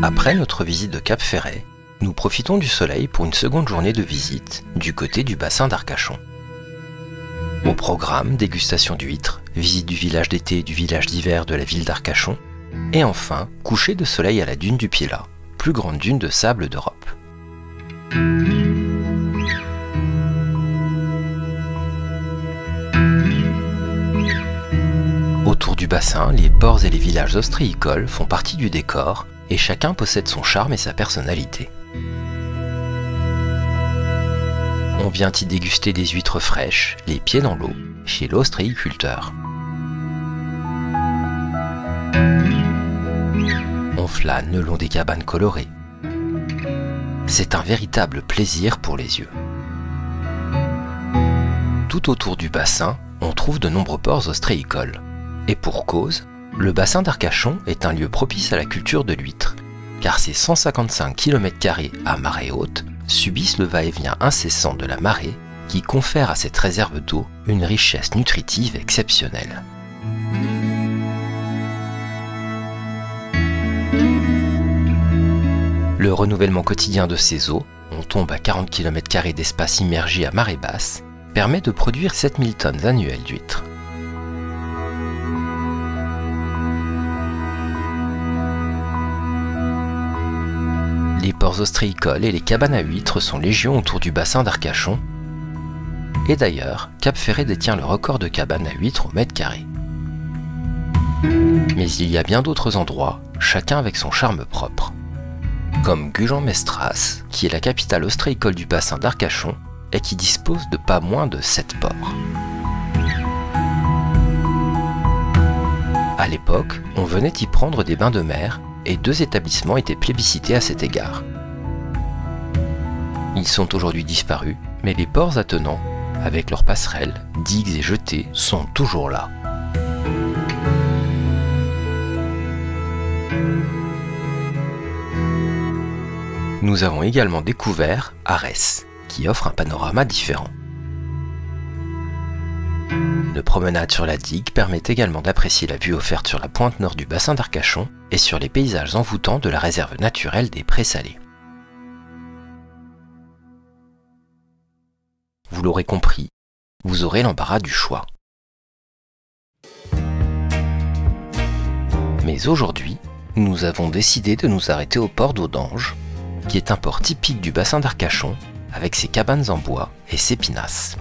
Après notre visite de Cap-Ferret, nous profitons du soleil pour une seconde journée de visite du côté du bassin d'Arcachon. Au programme, dégustation d'huîtres, visite du village d'été et du village d'hiver de la ville d'Arcachon, et enfin, coucher de soleil à la dune du Piéla, plus grande dune de sable d'Europe. Autour du bassin, les ports et les villages ostréicoles font partie du décor, et chacun possède son charme et sa personnalité. On vient y déguster des huîtres fraîches, les pieds dans l'eau, chez l'ostréiculteur. On flâne le long des cabanes colorées. C'est un véritable plaisir pour les yeux. Tout autour du bassin, on trouve de nombreux ports ostréicoles. Et pour cause, le bassin d'Arcachon est un lieu propice à la culture de l'huître, car ses 155 km² à marée haute subissent le va-et-vient incessant de la marée qui confère à cette réserve d'eau une richesse nutritive exceptionnelle. Le renouvellement quotidien de ces eaux, on tombe à 40 km² d'espace immergé à marée basse, permet de produire 7000 tonnes annuelles d'huîtres. Les ports ostréicoles et les cabanes à huîtres sont légion autour du bassin d'Arcachon. Et d'ailleurs, Cap-Ferret détient le record de cabanes à huîtres au mètre carré. Mais il y a bien d'autres endroits, chacun avec son charme propre. Comme Gujan-Mestras, qui est la capitale ostréicole du bassin d'Arcachon et qui dispose de pas moins de 7 ports. À l'époque, on venait y prendre des bains de mer et 2 établissements étaient plébiscités à cet égard. Ils sont aujourd'hui disparus, mais les ports attenants, avec leurs passerelles, digues et jetées, sont toujours là. Nous avons également découvert Arès, qui offre un panorama différent. Une promenade sur la digue permet également d'apprécier la vue offerte sur la pointe nord du bassin d'Arcachon et sur les paysages envoûtants de la réserve naturelle des Prés Salés. Vous l'aurez compris, vous aurez l'embarras du choix. Mais aujourd'hui, nous avons décidé de nous arrêter au port d'Audange, qui est un port typique du bassin d'Arcachon, avec ses cabanes en bois et ses pinasses.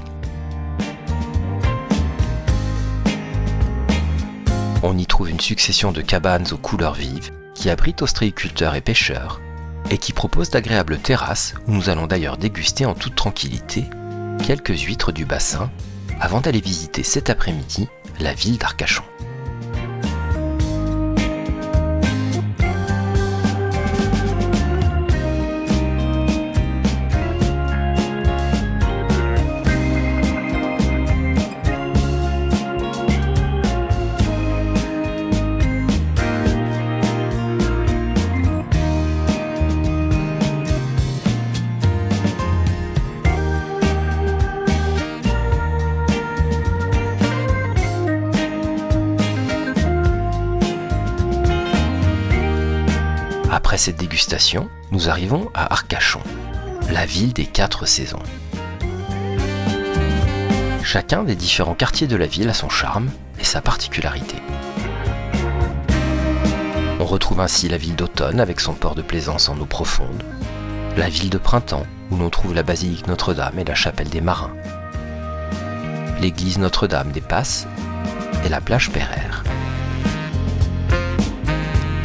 On y trouve une succession de cabanes aux couleurs vives qui abritent ostréiculteurs et pêcheurs et qui proposent d'agréables terrasses où nous allons d'ailleurs déguster en toute tranquillité quelques huîtres du bassin avant d'aller visiter cet après-midi la ville d'Arcachon. Après cette dégustation, nous arrivons à Arcachon, la ville des 4 saisons. Chacun des différents quartiers de la ville a son charme et sa particularité. On retrouve ainsi la ville d'automne avec son port de plaisance en eau profonde, la ville de printemps où l'on trouve la basilique Notre-Dame et la chapelle des Marins, l'église Notre-Dame des Passes et la plage Pereire.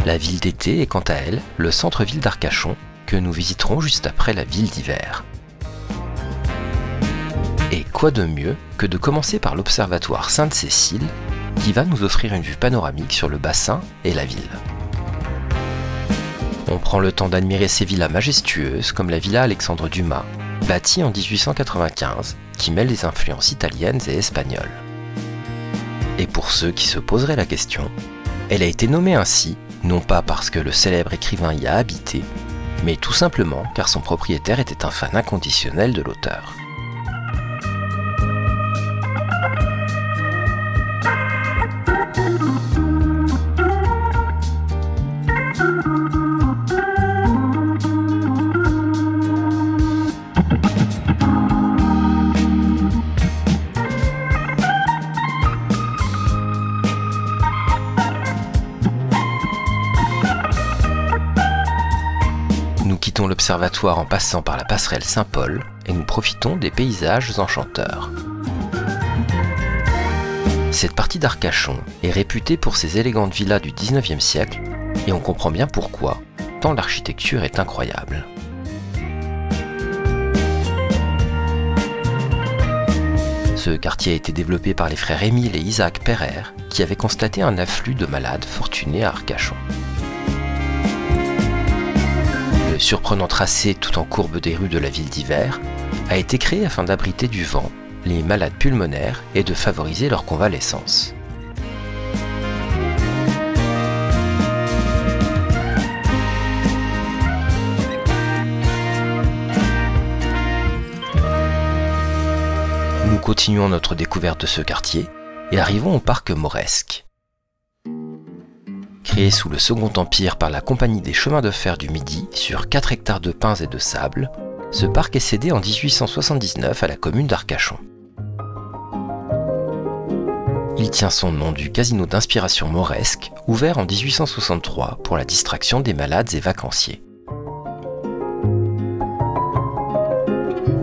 La ville d'été est quant à elle le centre-ville d'Arcachon que nous visiterons juste après la ville d'hiver. Et quoi de mieux que de commencer par l'observatoire Sainte-Cécile qui va nous offrir une vue panoramique sur le bassin et la ville. On prend le temps d'admirer ces villas majestueuses comme la Villa Alexandre Dumas, bâtie en 1895, qui mêle les influences italiennes et espagnoles. Et pour ceux qui se poseraient la question, elle a été nommée ainsi, non pas parce que le célèbre écrivain y a habité, mais tout simplement car son propriétaire était un fan inconditionnel de l'auteur. Nous quittons l'observatoire en passant par la passerelle Saint-Paul et nous profitons des paysages enchanteurs. Cette partie d'Arcachon est réputée pour ses élégantes villas du XIXe siècle et on comprend bien pourquoi, tant l'architecture est incroyable. Ce quartier a été développé par les frères Émile et Isaac Pereire qui avaient constaté un afflux de malades fortunés à Arcachon. Le surprenant tracé tout en courbe des rues de la ville d'hiver a été créé afin d'abriter du vent les malades pulmonaires et de favoriser leur convalescence. Nous continuons notre découverte de ce quartier et arrivons au parc Mauresque. Créé sous le Second Empire par la Compagnie des chemins de fer du Midi sur 4 hectares de pins et de sable, ce parc est cédé en 1879 à la commune d'Arcachon. Il tient son nom du casino d'inspiration mauresque, ouvert en 1863 pour la distraction des malades et vacanciers.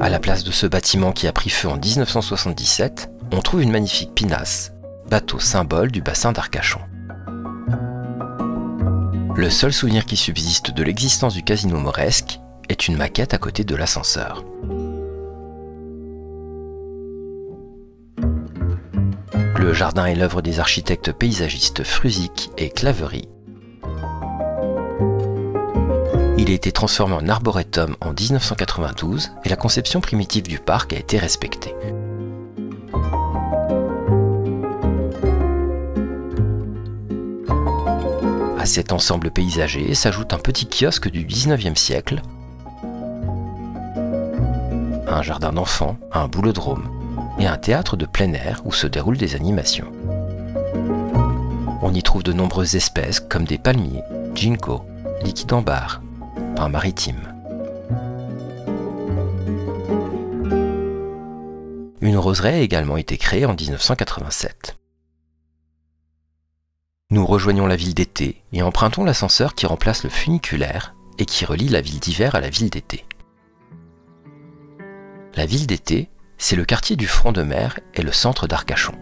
À la place de ce bâtiment qui a pris feu en 1977, on trouve une magnifique pinasse, bateau symbole du bassin d'Arcachon. Le seul souvenir qui subsiste de l'existence du casino mauresque est une maquette à côté de l'ascenseur. Le jardin est l'œuvre des architectes paysagistes Frusic et Claverie. Il a été transformé en arboretum en 1992 et la conception primitive du parc a été respectée. À cet ensemble paysager s'ajoute un petit kiosque du 19e siècle, un jardin d'enfants, un boulodrome et un théâtre de plein air où se déroulent des animations. On y trouve de nombreuses espèces comme des palmiers, ginkgo, liquide en barre, pin maritime. Une roseraie a également été créée en 1987. Nous rejoignons la ville d'été et empruntons l'ascenseur qui remplace le funiculaire et qui relie la ville d'hiver à la ville d'été. La ville d'été, c'est le quartier du front de mer et le centre d'Arcachon.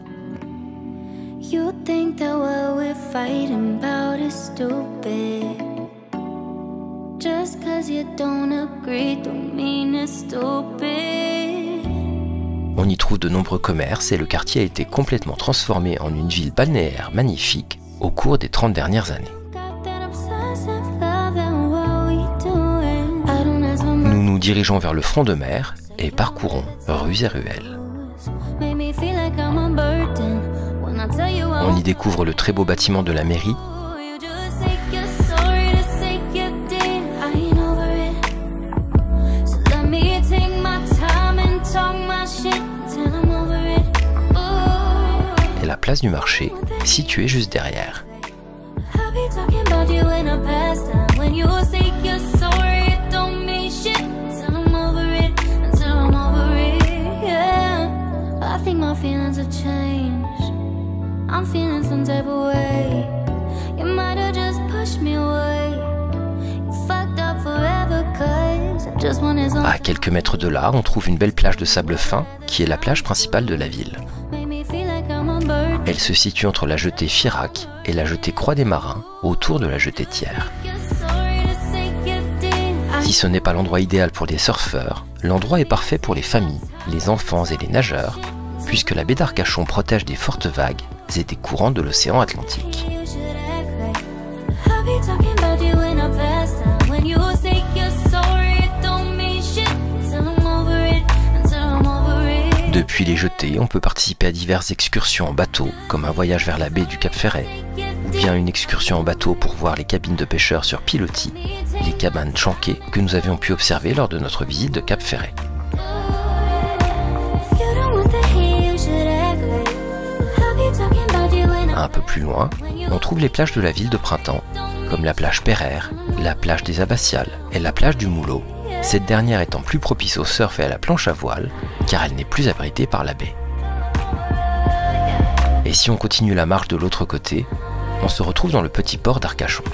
On y trouve de nombreux commerces et le quartier a été complètement transformé en une ville balnéaire magnifique au cours des 30 dernières années. Nous nous dirigeons vers le front de mer et parcourons rues et ruelles. On y découvre le très beau bâtiment de la mairie, et la place du marché, située juste derrière. À quelques mètres de là, on trouve une belle plage de sable fin, qui est la plage principale de la ville. Elle se situe entre la jetée Firac et la jetée Croix des Marins, autour de la jetée Thiers. Si ce n'est pas l'endroit idéal pour les surfeurs, l'endroit est parfait pour les familles, les enfants et les nageurs, puisque la baie d'Arcachon protège des fortes vagues et des courants de l'océan Atlantique. Depuis les jetées, on peut participer à diverses excursions en bateau, comme un voyage vers la baie du Cap Ferret, ou bien une excursion en bateau pour voir les cabines de pêcheurs sur pilotis, les cabanes chanquées que nous avions pu observer lors de notre visite de Cap Ferret. Un peu plus loin, on trouve les plages de la ville de printemps, comme la plage Pereire, la plage des Abbatiales et la plage du Moulot, cette dernière étant plus propice au surf et à la planche à voile, car elle n'est plus abritée par la baie. Et si on continue la marche de l'autre côté, on se retrouve dans le petit port d'Arcachon.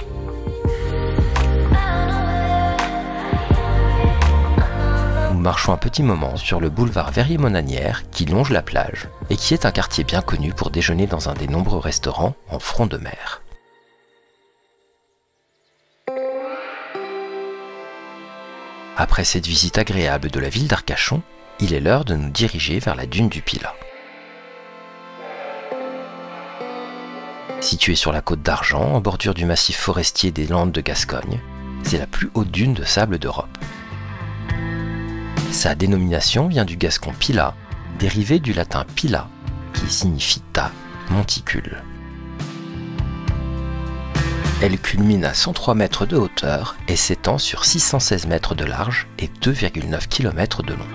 Nous marchons un petit moment sur le boulevard Verrier-Monanière qui longe la plage et qui est un quartier bien connu pour déjeuner dans un des nombreux restaurants en front de mer. Après cette visite agréable de la ville d'Arcachon, il est l'heure de nous diriger vers la dune du Pilat. Située sur la côte d'Argent, en bordure du massif forestier des Landes de Gascogne, c'est la plus haute dune de sable d'Europe. Sa dénomination vient du gascon Pilat, dérivé du latin pila, qui signifie tas, monticule. Elle culmine à 103 mètres de hauteur et s'étend sur 616 mètres de large et 2,9 km de long.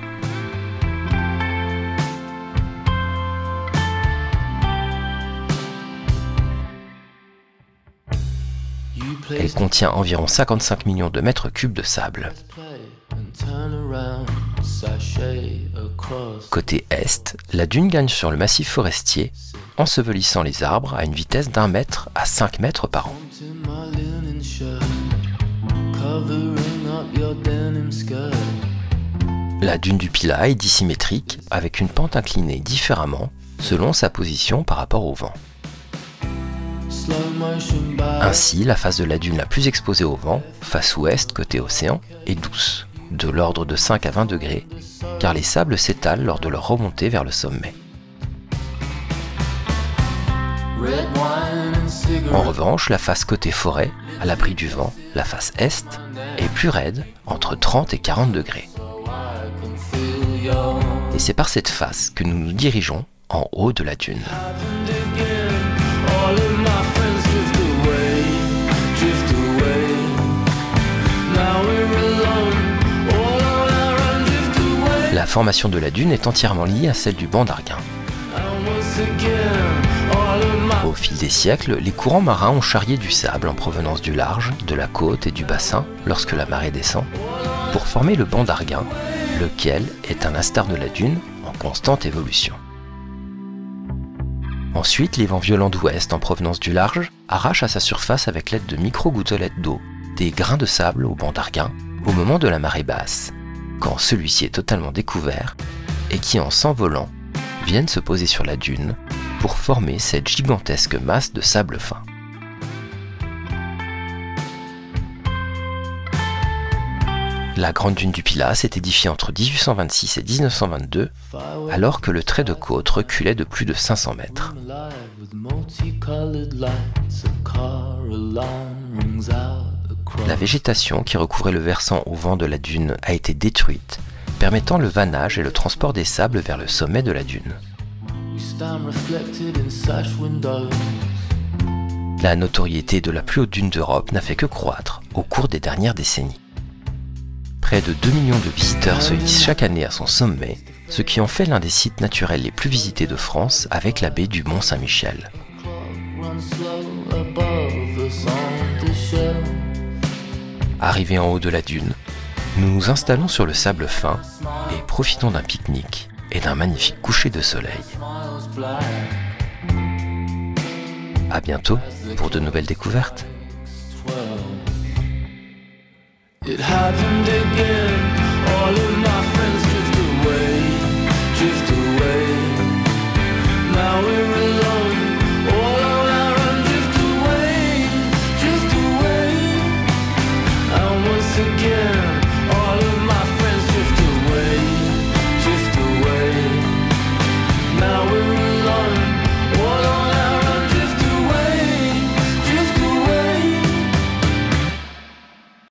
Elle contient environ 55 millions de mètres cubes de sable. Côté est, la dune gagne sur le massif forestier, ensevelissant les arbres à une vitesse d'1 mètre à 5 mètres par an. La dune du Pilat est dissymétrique, avec une pente inclinée différemment selon sa position par rapport au vent. Ainsi, la face de la dune la plus exposée au vent, face ouest côté océan, est douce, de l'ordre de 5 à 20 degrés, car les sables s'étalent lors de leur remontée vers le sommet. En revanche, la face côté forêt, à l'abri du vent, la face est, est plus raide, entre 30 et 40 degrés. Et c'est par cette face que nous nous dirigeons en haut de la dune. La formation de la dune est entièrement liée à celle du banc d'Arguin. Au fil des siècles, les courants marins ont charrié du sable en provenance du large, de la côte et du bassin lorsque la marée descend, pour former le banc d'Arguin, lequel est à l'instar de la dune en constante évolution. Ensuite, les vents violents d'ouest en provenance du large arrachent à sa surface avec l'aide de micro-gouttelettes d'eau des grains de sable au banc d'Arguin au moment de la marée basse, quand celui-ci est totalement découvert et qui, en s'envolant, viennent se poser sur la dune pour former cette gigantesque masse de sable fin. La grande dune du Pilat s'est édifiée entre 1826 et 1922, alors que le trait de côte reculait de plus de 500 mètres. La végétation qui recouvrait le versant au vent de la dune a été détruite, permettant le vannage et le transport des sables vers le sommet de la dune. La notoriété de la plus haute dune d'Europe n'a fait que croître au cours des dernières décennies. Près de 2 millions de visiteurs se hissent chaque année à son sommet, ce qui en fait l'un des sites naturels les plus visités de France avec la baie du Mont-Saint-Michel. Arrivés en haut de la dune, nous nous installons sur le sable fin et profitons d'un pique-nique et d'un magnifique coucher de soleil. À bientôt pour de nouvelles découvertes. It happened again.